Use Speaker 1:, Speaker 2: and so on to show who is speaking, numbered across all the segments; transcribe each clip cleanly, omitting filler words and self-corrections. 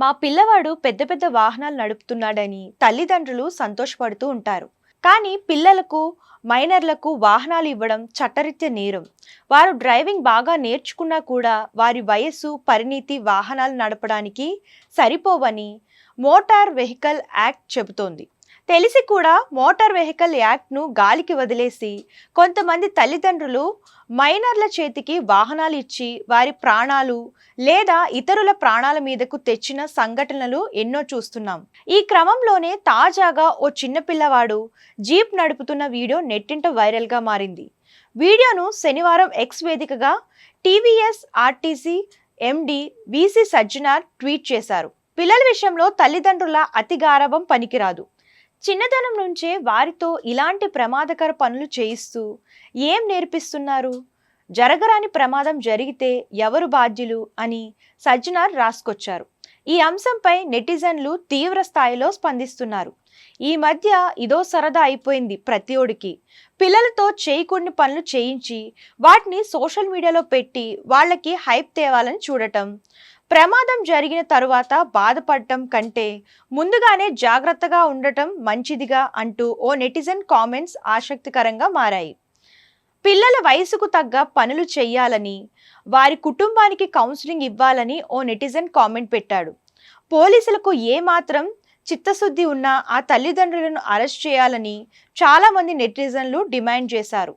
Speaker 1: మా పిల్లవాడు పెద్ద పెద్ద వాహనాలు నడుపుతున్నాడని తల్లిదండ్రులు సంతోషపడుతూ ఉంటారు. కానీ పిల్లలకు, మైనర్లకు వాహనాలు ఇవ్వడం చట్టరీత్యా నేరం. వారు డ్రైవింగ్ బాగా నేర్చుకున్నా కూడా వారి వయస్సు, పరిణితి వాహనాలు నడపడానికి సరిపోవని మోటార్ వెహికల్ యాక్ట్ చెబుతోంది. తెలిసి కూడా మోటార్ వెహికల్ యాక్ట్ను గాలికి వదిలేసి కొంతమంది తల్లిదండ్రులు మైనర్ల చేతికి వాహనాలు ఇచ్చి వారి ప్రాణాలు లేదా ఇతరుల ప్రాణాల మీదకు తెచ్చిన సంఘటనలు ఎన్నో చూస్తున్నాం. ఈ క్రమంలోనే తాజాగా ఓ చిన్న పిల్లవాడు జీప్ నడుపుతున్న వీడియో నెట్టింట వైరల్గా మారింది. వీడియోను శనివారం ఎక్స్ వేదికగా టీవీఎస్ ఆర్టీసీ ఎండి విసి సజ్జనార్ ట్వీట్ చేశారు. పిల్లల విషయంలో తల్లిదండ్రుల అతి గారాబం పనికిరాదు. చిన్నతనం నుంచే వారితో ఇలాంటి ప్రమాదకర పనులు చేయిస్తూ ఏం నేర్పిస్తున్నారు? జరగరాని ప్రమాదం జరిగితే ఎవరు బాధ్యులు అని సజ్జనార్ రాసుకొచ్చారు. ఈ అంశంపై నెటిజన్లు తీవ్ర స్థాయిలో స్పందిస్తున్నారు. ఈ మధ్య ఇదో సరదా అయిపోయింది ప్రతిఒడికి. పిల్లలతో చేయకూడని పనులు చేయించి వాటిని సోషల్ మీడియాలో పెట్టి వాళ్ళకి హైప్ తేవాలని చూడటం, ప్రమాదం జరిగిన తరువాత బాధపడటం కంటే ముందుగానే జాగ్రత్తగా ఉండటం మంచిదిగా అంటూ ఓ నెటిజన్ కామెంట్స్ ఆసక్తికరంగా మారాయి. పిల్లల వయసుకు తగ్గ పనులు చెయ్యాలని, వారి కుటుంబానికి కౌన్సిలింగ్ ఇవ్వాలని ఓ నెటిజన్ కామెంట్ పెట్టాడు. పోలీసులకు ఏమాత్రం చిత్తశుద్ధి ఉన్నా ఆ తల్లిదండ్రులను అరెస్ట్ చేయాలని చాలామంది నెటిజన్లు డిమాండ్ చేశారు.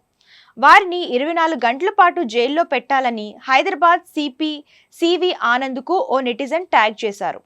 Speaker 1: వారిని 24 గంటల పాటు జైల్లో పెట్టాలని హైదరాబాద్ సిపి సివి ఆనంద్కు ఓ నెటిజన్ ట్యాగ్ చేశారు.